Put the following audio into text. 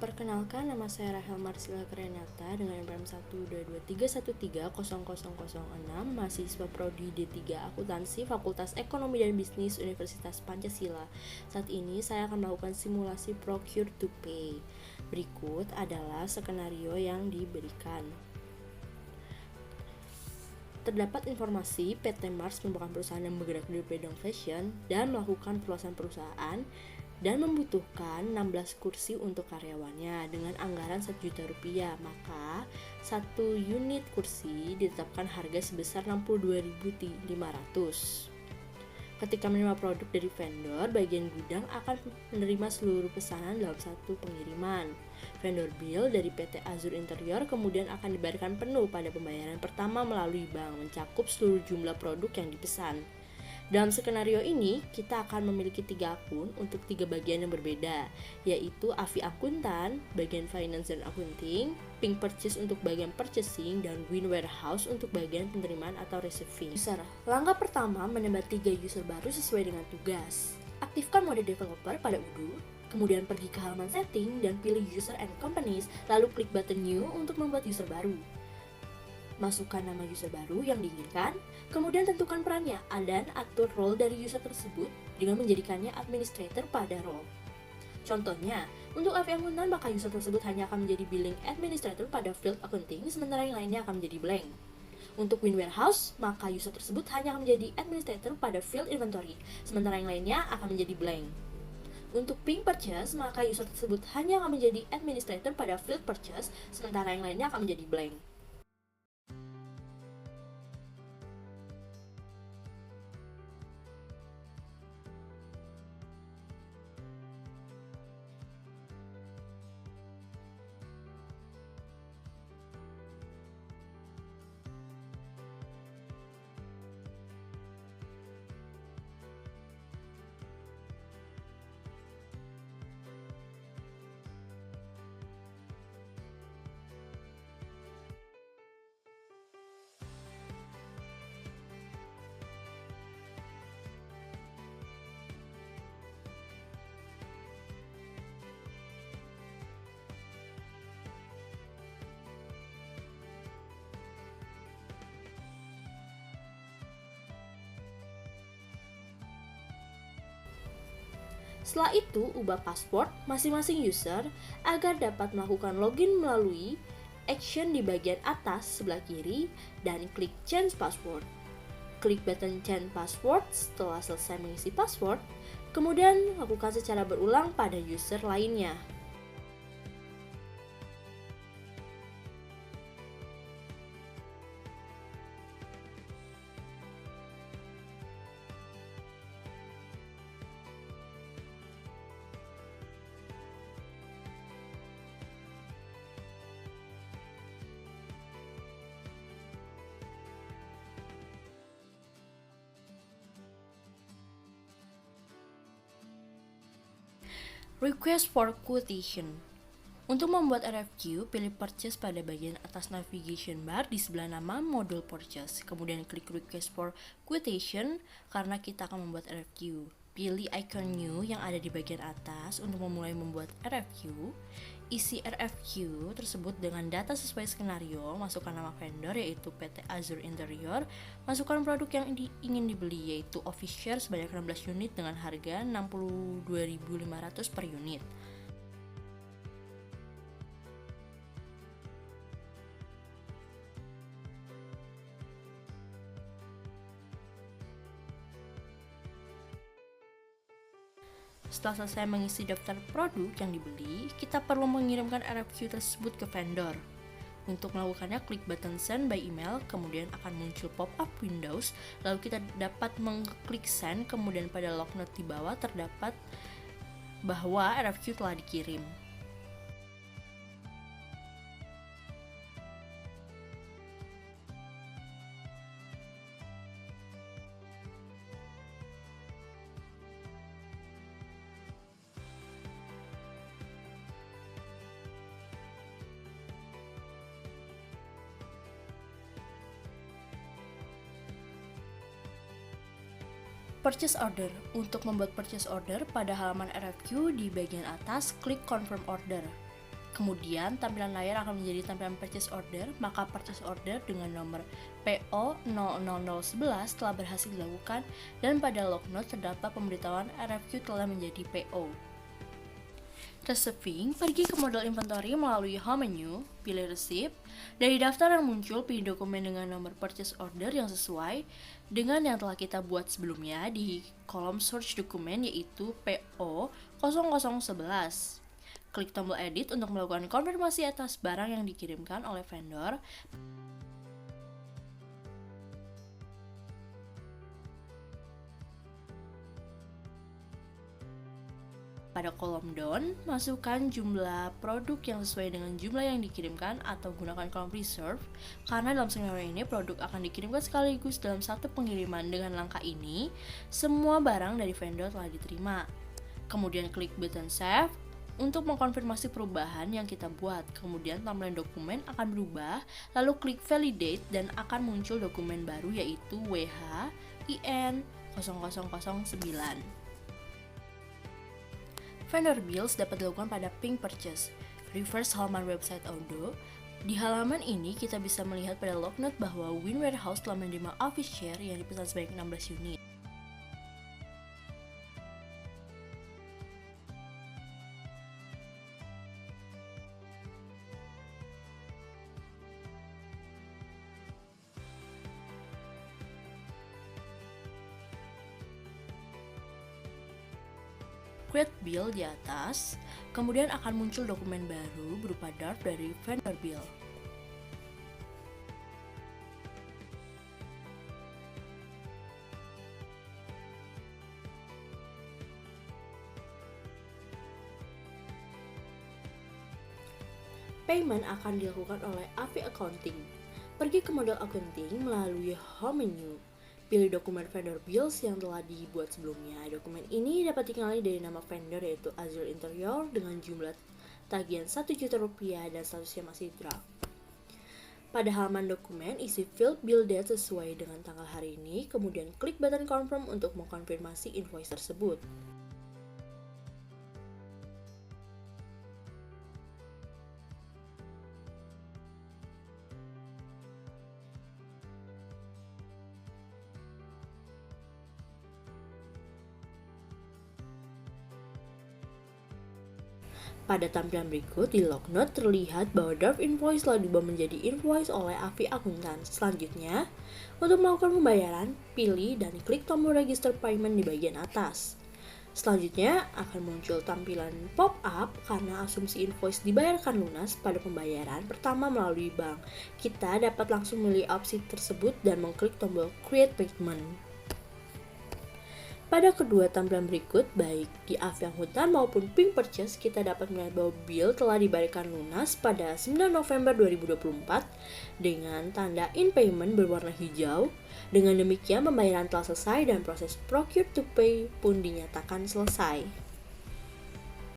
Perkenalkan, nama saya Rahel Marsila Renata dengan NPM 12231300006, mahasiswa Prodi D3 Akuntansi Fakultas Ekonomi dan Bisnis Universitas Pancasila. Saat ini saya akan melakukan simulasi Procure to Pay. Berikut adalah skenario yang diberikan. Terdapat informasi PT Mars merupakan perusahaan yang bergerak di bidang fashion dan melakukan perluasan perusahaan dan membutuhkan 16 kursi untuk karyawannya dengan anggaran Rp1.000.000, maka satu unit kursi ditetapkan harga sebesar Rp62.500. Ketika menerima produk dari vendor, bagian gudang akan menerima seluruh pesanan dalam satu pengiriman. Vendor bill dari PT Azur Interior kemudian akan dibayarkan penuh pada pembayaran pertama melalui bank, mencakup seluruh jumlah produk yang dipesan. Dalam skenario ini, kita akan memiliki 3 akun untuk 3 bagian yang berbeda, yaitu AVI Akuntan, bagian Finance dan Accounting, Pink Purchase untuk bagian Purchasing, dan Win Warehouse untuk bagian penerimaan atau receiving. Langkah pertama, menambah 3 user baru sesuai dengan tugas. Aktifkan mode developer pada UDU, kemudian pergi ke halaman setting dan pilih User and Companies, lalu klik button New untuk membuat user baru. Masukkan nama user baru yang diinginkan, kemudian tentukan perannya dan atur role dari user tersebut dengan menjadikannya administrator pada role. Contohnya, untuk AVI Akuntan maka user tersebut hanya akan menjadi billing administrator pada field accounting, sementara yang lainnya akan menjadi blank. Untuk Win Warehouse, maka user tersebut hanya akan menjadi administrator pada field inventory, sementara yang lainnya akan menjadi blank. Untuk Pink Purchase, maka user tersebut hanya akan menjadi administrator pada field purchase, sementara yang lainnya akan menjadi blank. Setelah itu, ubah password masing-masing user agar dapat melakukan login melalui action di bagian atas sebelah kiri dan klik change password. Klik button change password setelah selesai mengisi password, kemudian lakukan secara berulang pada user lainnya. Request for quotation. Untuk membuat RFQ, pilih Purchase pada bagian atas navigation bar di sebelah nama modul Purchase. Kemudian klik Request for quotation karena kita akan membuat RFQ. Pilih icon New yang ada di bagian atas untuk memulai membuat RFQ. Isi RFQ tersebut dengan data sesuai skenario, masukkan nama vendor yaitu PT Azur Interior, masukkan produk yang ingin dibeli yaitu office share sebanyak 16 unit dengan harga Rp62.500 per unit. Setelah selesai mengisi daftar produk yang dibeli, kita perlu mengirimkan RFQ tersebut ke vendor. Untuk melakukannya, klik button send by email, kemudian akan muncul pop-up Windows, lalu kita dapat mengklik send, kemudian pada log note di bawah terdapat bahwa RFQ telah dikirim. Purchase order. Untuk membuat purchase order pada halaman RFQ di bagian atas, klik confirm order. Kemudian tampilan layar akan menjadi tampilan purchase order, maka purchase order dengan nomor PO 000111 telah berhasil dilakukan dan pada log note terdapat pemberitahuan RFQ telah menjadi PO. Receiving, pergi ke model inventory melalui home menu, pilih receipt. Dari daftar yang muncul, pilih dokumen dengan nomor purchase order yang sesuai dengan yang telah kita buat sebelumnya di kolom search dokumen yaitu PO 0011. Klik tombol edit untuk melakukan konfirmasi atas barang yang dikirimkan oleh vendor. Pada kolom down, masukkan jumlah produk yang sesuai dengan jumlah yang dikirimkan atau gunakan kolom reserve karena dalam skenario ini produk akan dikirimkan sekaligus dalam satu pengiriman. Dengan langkah ini, semua barang dari vendor telah diterima. Kemudian klik button save untuk mengkonfirmasi perubahan yang kita buat. Kemudian tampilan dokumen akan berubah, lalu klik validate dan akan muncul dokumen baru yaitu WHIN 0009. Vendor bills dapat dilakukan pada pink purchase. Reverse halaman website Odoo. Di halaman ini kita bisa melihat pada log note bahwa Win Warehouse telah menerima office share yang dipesan sebanyak 16 unit. Create bill di atas, kemudian akan muncul dokumen baru berupa draft dari vendor bill. Payment akan dilakukan oleh AV Accounting. Pergi ke model accounting melalui home menu. Pilih dokumen vendor bills yang telah dibuat sebelumnya. Dokumen ini dapat dikenali dari nama vendor yaitu Azure Interior dengan jumlah tagihan Rp1 juta dan statusnya masih draft. Pada halaman dokumen, isi field bill date sesuai dengan tanggal hari ini, kemudian klik button confirm untuk mengkonfirmasi invoice tersebut. Pada tampilan berikut di log note terlihat bahwa draft invoice telah diubah menjadi invoice oleh AV Akuntan. Selanjutnya, untuk melakukan pembayaran, pilih dan klik tombol register payment di bagian atas. Selanjutnya akan muncul tampilan pop-up karena asumsi invoice dibayarkan lunas pada pembayaran pertama melalui bank. Kita dapat langsung memilih opsi tersebut dan mengklik tombol create payment. Pada kedua tampilan berikut, baik di AV Akuntan maupun pink purchase, kita dapat melihat bahwa bill telah dibayarkan lunas pada 9 November 2024 dengan tanda in payment berwarna hijau. Dengan demikian, pembayaran telah selesai dan proses procure to pay pun dinyatakan selesai.